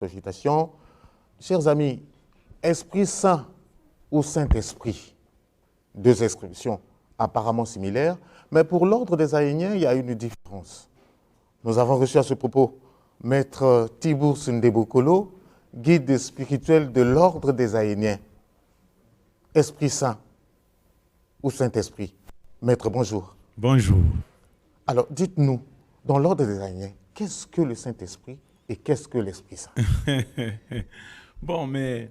Cogitation. Chers amis, Esprit Saint ou Saint-Esprit, deux expressions apparemment similaires, mais pour l'ordre des Aïniens, il y a une différence. Nous avons reçu à ce propos Maître Tibour Sundebokolo, guide spirituel de l'ordre des Aïniens. Esprit Saint ou Saint-Esprit. Maître, bonjour. Bonjour. Alors, dites-nous, dans l'ordre des Aïniens, qu'est-ce que le Saint-Esprit et qu'est-ce que l'Esprit Saint? Bon, mais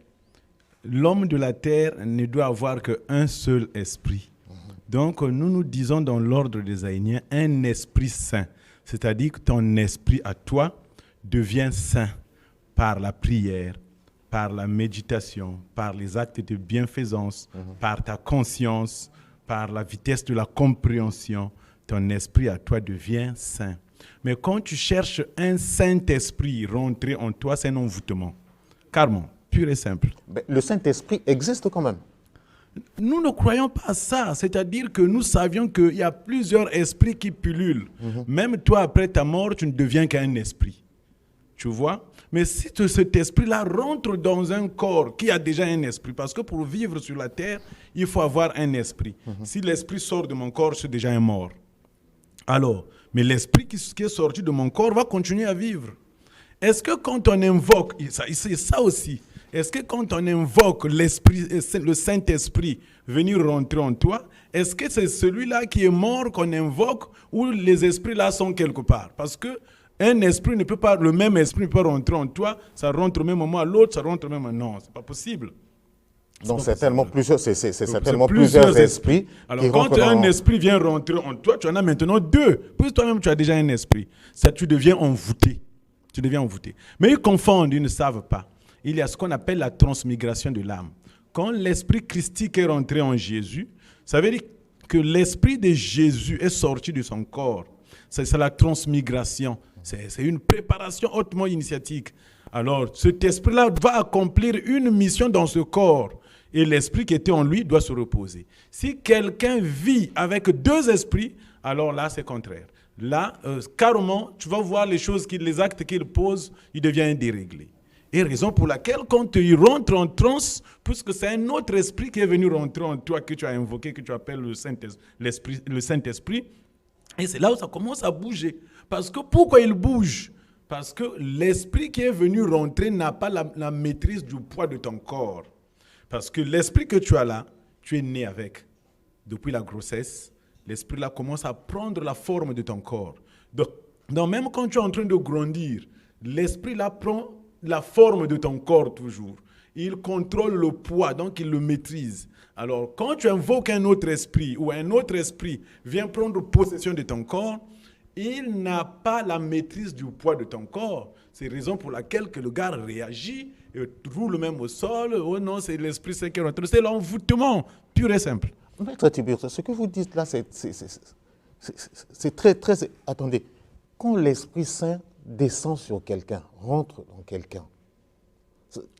l'homme de la terre ne doit avoir qu'un seul esprit. Donc, nous disons dans l'ordre des Aïniens un esprit saint. C'est-à-dire que ton esprit à toi devient saint par la prière, par la méditation, par les actes de bienfaisance, par ta conscience, par la vitesse de la compréhension. Ton esprit à toi devient saint. Mais quand tu cherches un Saint-Esprit rentrer en toi, c'est un envoûtement. Carrément, pur et simple. Mais le Saint-Esprit existe quand même. Nous ne croyons pas à ça. C'est-à-dire que nous savions qu'il y a plusieurs esprits qui pullulent. Même toi, après ta mort, tu ne deviens qu'un esprit. Tu vois? Mais si cet esprit-là rentre dans un corps qui a déjà un esprit, parce que pour vivre sur la terre, il faut avoir un esprit. Si l'esprit sort de mon corps, c'est déjà un mort. Alors, mais l'esprit qui est sorti de mon corps va continuer à vivre. Est-ce que quand on invoque, c'est ça aussi, est-ce que quand on invoque l'esprit, le Saint-Esprit venir rentrer en toi, est-ce que c'est celui-là qui est mort qu'on invoque ou les esprits-là sont quelque part? Parce que un esprit ne peut pas, le même esprit ne peut pas rentrer en toi, ça rentre au même moment à l'autre, ça rentre au même moment. Non, c'est pas possible. Donc c'est certainement plusieurs esprits. Alors quand un esprit vient rentrer en toi, tu en as maintenant deux. Puis toi-même, tu as déjà un esprit. Ça, tu deviens envoûté. Tu deviens envoûté. Mais ils confondent, ils ne savent pas. Il y a ce qu'on appelle la transmigration de l'âme. Quand l'esprit christique est rentré en Jésus, ça veut dire que l'esprit de Jésus est sorti de son corps. C'est la transmigration. C'est une préparation hautement initiatique. Alors, cet esprit-là va accomplir une mission dans ce corps. Et l'esprit qui était en lui doit se reposer. Si quelqu'un vit avec deux esprits, alors là, c'est contraire. Là, carrément, tu vas voir les actes qu'il pose, il devient déréglé. Et raison pour laquelle, quand il rentre en transe, puisque c'est un autre esprit qui est venu rentrer en toi, que tu as invoqué, que tu appelles le Saint-Esprit, et c'est là où ça commence à bouger. Parce que pourquoi il bouge? Parce que l'esprit qui est venu rentrer n'a pas la maîtrise du poids de ton corps. Parce que l'esprit que tu as là, tu es né avec. Depuis la grossesse, l'esprit là commence à prendre la forme de ton corps. Donc même quand tu es en train de grandir, l'esprit là prend la forme de ton corps toujours. Il contrôle le poids, donc il le maîtrise. Alors quand tu invoques un autre esprit ou un autre esprit vient prendre possession de ton corps, il n'a pas la maîtrise du poids de ton corps. C'est la raison pour laquelle que le gars réagit et roule même au sol. Oh non, c'est l'Esprit Saint qui rentre. C'est l'envoûtement, pur et simple. Maître Tibour, ce que vous dites là, c'est très, très... Attendez, quand l'Esprit Saint descend sur quelqu'un, rentre dans quelqu'un,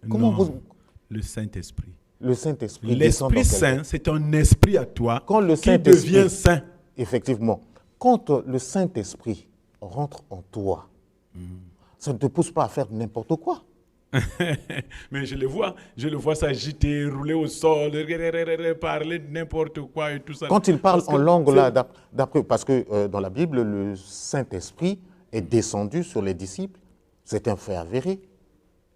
comment vous... Le Saint-Esprit. Le Saint-Esprit descend dans quelqu'un. L'Esprit Saint, c'est un esprit à toi quand le qui devient saint. Effectivement. Quand le Saint-Esprit rentre en toi, ça ne te pousse pas à faire n'importe quoi. Mais je le vois s'agiter, rouler au sol, parler de n'importe quoi et tout ça. Quand il parle en langue, là, parce que dans la Bible, le Saint-Esprit est descendu sur les disciples, c'est un fait avéré.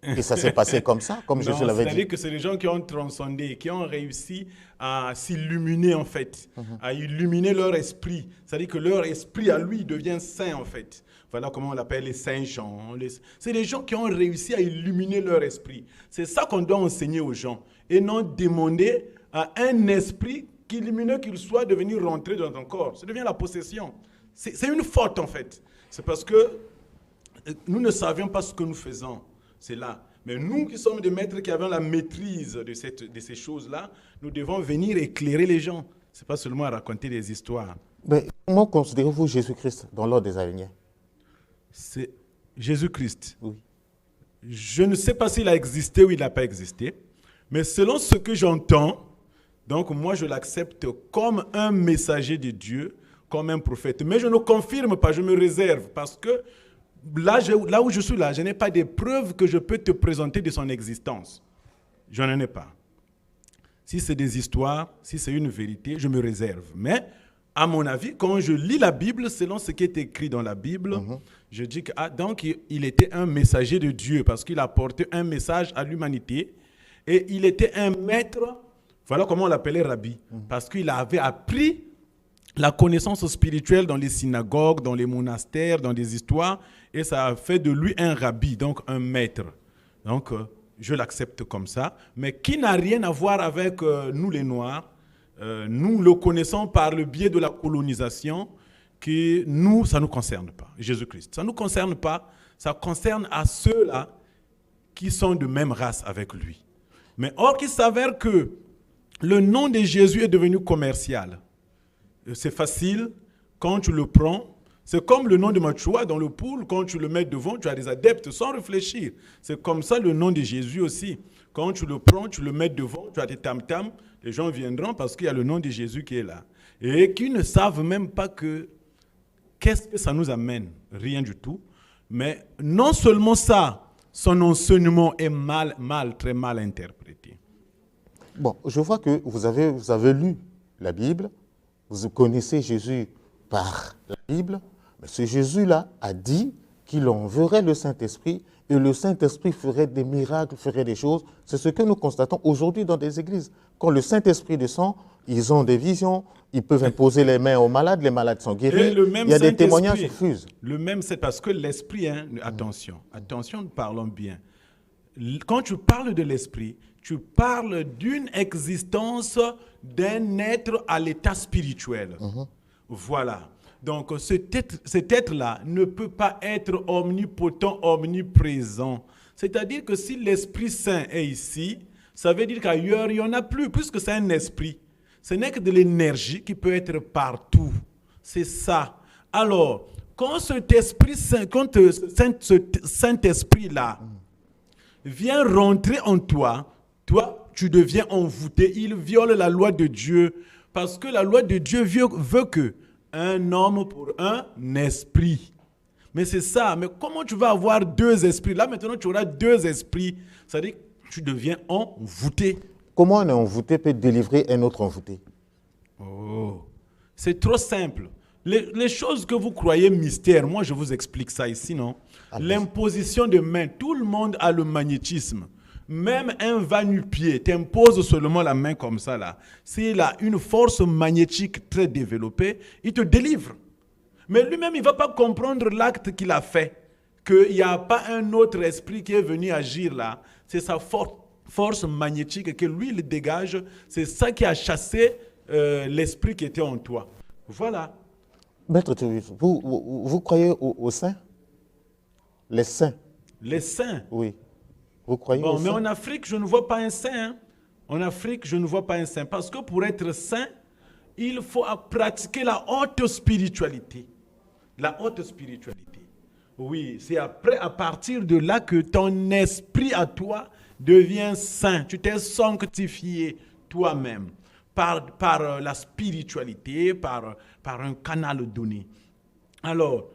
Et ça s'est passé comme ça, comme Jésus l'avait dit. C'est-à-dire que c'est les gens qui ont transcendé, qui ont réussi à s'illuminer en fait, à illuminer leur esprit. C'est-à-dire que leur esprit à lui devient saint en fait. Voilà comment on l'appelle les saints gens. C'est les gens qui ont réussi à illuminer leur esprit. C'est ça qu'on doit enseigner aux gens. Et non demander à un esprit qu'illumineux qu'il soit de venir rentrer dans ton corps. Ça devient la possession. C'est une faute en fait. C'est parce que nous ne savions pas ce que nous faisons. C'est là. Mais nous qui sommes des maîtres qui avons la maîtrise de ces choses-là, nous devons venir éclairer les gens. Ce n'est pas seulement raconter des histoires. Mais comment considérez-vous Jésus-Christ dans l'ordre des Aïniens? C'est Jésus-Christ. Oui. Je ne sais pas s'il a existé ou il n'a pas existé, mais selon ce que j'entends, donc moi je l'accepte comme un messager de Dieu, comme un prophète. Mais je ne confirme pas, je me réserve, parce que là où je suis là, je n'ai pas des preuves que je peux te présenter de son existence. Je n'en ai pas. Si c'est des histoires, si c'est une vérité, je me réserve. Mais, à mon avis, quand je lis la Bible, selon ce qui est écrit dans la Bible, je dis que donc il était un messager de Dieu parce qu'il apportait un message à l'humanité et il était un maître, voilà comment on l'appelait rabbi, parce qu'il avait appris la connaissance spirituelle dans les synagogues, dans les monastères, dans des histoires, et ça a fait de lui un rabbi, donc un maître. Donc, je l'accepte comme ça, mais qui n'a rien à voir avec nous les Noirs. Nous le connaissons par le biais de la colonisation, que nous, ça ne nous concerne pas, Jésus-Christ. Ça ne nous concerne pas, ça concerne à ceux-là qui sont de même race avec lui. Mais or, qu'il s'avère que le nom de Jésus est devenu commercial. C'est facile, quand tu le prends, c'est comme le nom de Machua dans le pool, quand tu le mets devant, tu as des adeptes sans réfléchir. C'est comme ça le nom de Jésus aussi. Quand tu le prends, tu le mets devant, tu as des tam-tams, les gens viendront parce qu'il y a le nom de Jésus qui est là. Et qui ne savent même pas qu'est-ce que ça nous amène, rien du tout. Mais non seulement ça, son enseignement est très mal interprété. Bon, je vois que vous avez lu la Bible, vous connaissez Jésus par la Bible, mais ce Jésus-là a dit qu'il enverrait le Saint-Esprit et le Saint-Esprit ferait des miracles, ferait des choses. C'est ce que nous constatons aujourd'hui dans des églises. Quand le Saint-Esprit descend, ils ont des visions, ils peuvent imposer les mains aux malades, les malades sont guéris. Il y a des témoignages qui fusent. Le même, c'est parce que l'Esprit, attention, nous parlons bien. Quand tu parles de l'Esprit, tu parles d'une existence d'un être à l'état spirituel. Voilà. Donc, cet être-là ne peut pas être omnipotent, omniprésent. C'est-à-dire que si l'Esprit Saint est ici, ça veut dire qu'ailleurs, il n'y en a plus, puisque c'est un esprit. Ce n'est que de l'énergie qui peut être partout. C'est ça. Alors, quand cet Esprit Saint, quand ce Saint-Esprit-là vient rentrer en toi, tu deviens envoûté. Il viole la loi de Dieu. Parce que la loi de Dieu veut que un homme pour un esprit. Mais c'est ça. Mais comment tu vas avoir deux esprits? Là, maintenant, tu auras deux esprits. C'est-à-dire que tu deviens envoûté. Comment un envoûté peut délivrer un autre envoûté? Oh, c'est trop simple. Les choses que vous croyez mystères, moi, je vous explique ça ici, non? L'imposition de main. Tout le monde a le magnétisme. Même un va-nu-pied t'impose seulement la main comme ça, là. S'il a une force magnétique très développée, il te délivre. Mais lui-même, il ne va pas comprendre l'acte qu'il a fait. Qu'il n'y a pas un autre esprit qui est venu agir là. C'est sa force magnétique que lui, il dégage. C'est ça qui a chassé l'esprit qui était en toi. Voilà. Maître Théophile, vous croyez aux saints? Les saints? Les saints? Oui. Vous croyez aux mais saints? en Afrique, je ne vois pas un saint. Hein. En Afrique, je ne vois pas un saint. Parce que pour être saint, il faut pratiquer la haute spiritualité. La haute spiritualité. Oui, c'est après, à partir de là que ton esprit à toi devient saint. Tu t'es sanctifié toi-même par la spiritualité, par un canal donné. Alors,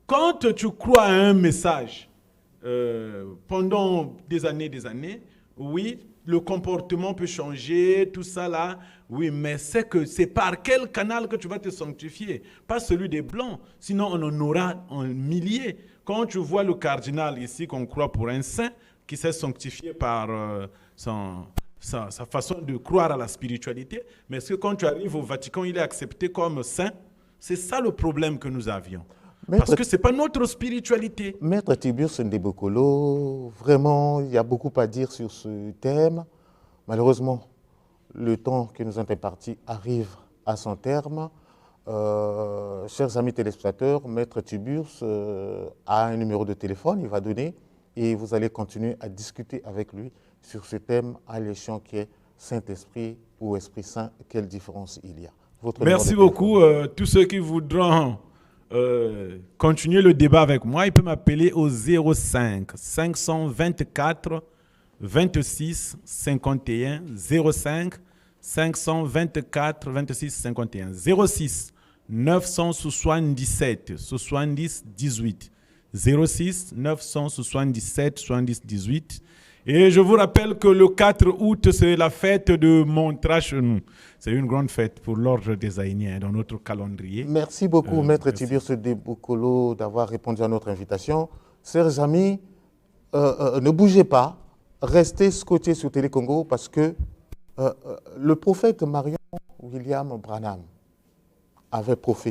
quand tu crois à un message, pendant des années, oui, le comportement peut changer, tout ça là, oui, mais c'est par quel canal que tu vas te sanctifier, pas celui des Blancs, sinon on en aura en milliers. Quand tu vois le cardinal ici, qu'on croit pour un saint, qui s'est sanctifié par sa façon de croire à la spiritualité, mais est-ce que quand tu arrives au Vatican, il est accepté comme saint? C'est ça le problème que nous avions. Parce que ce n'est pas notre spiritualité. Maître Tiburce Ndebokolo, vraiment, il y a beaucoup à dire sur ce thème. Malheureusement, le temps qui nous est imparti arrive à son terme. Chers amis téléspectateurs, Maître Tiburce a un numéro de téléphone, il va donner, et vous allez continuer à discuter avec lui sur ce thème alléchant qui est Saint-Esprit ou Esprit Saint, quelle différence il y a. Merci beaucoup. Tous ceux qui voudront continuer le débat avec moi, ils peuvent m'appeler au 05 524 26 51 05 524 26 51 06 977 70 18 06 977 70 18. Et je vous rappelle que le 4 août, c'est la fête de Montrachenou. C'est une grande fête pour l'ordre des Aïniens dans notre calendrier. Merci beaucoup, Maître Tiburce Debokolo, d'avoir répondu à notre invitation. Chers amis, ne bougez pas, restez scotchés sur Télé Congo parce que le prophète Marion William Branham avait prophétisé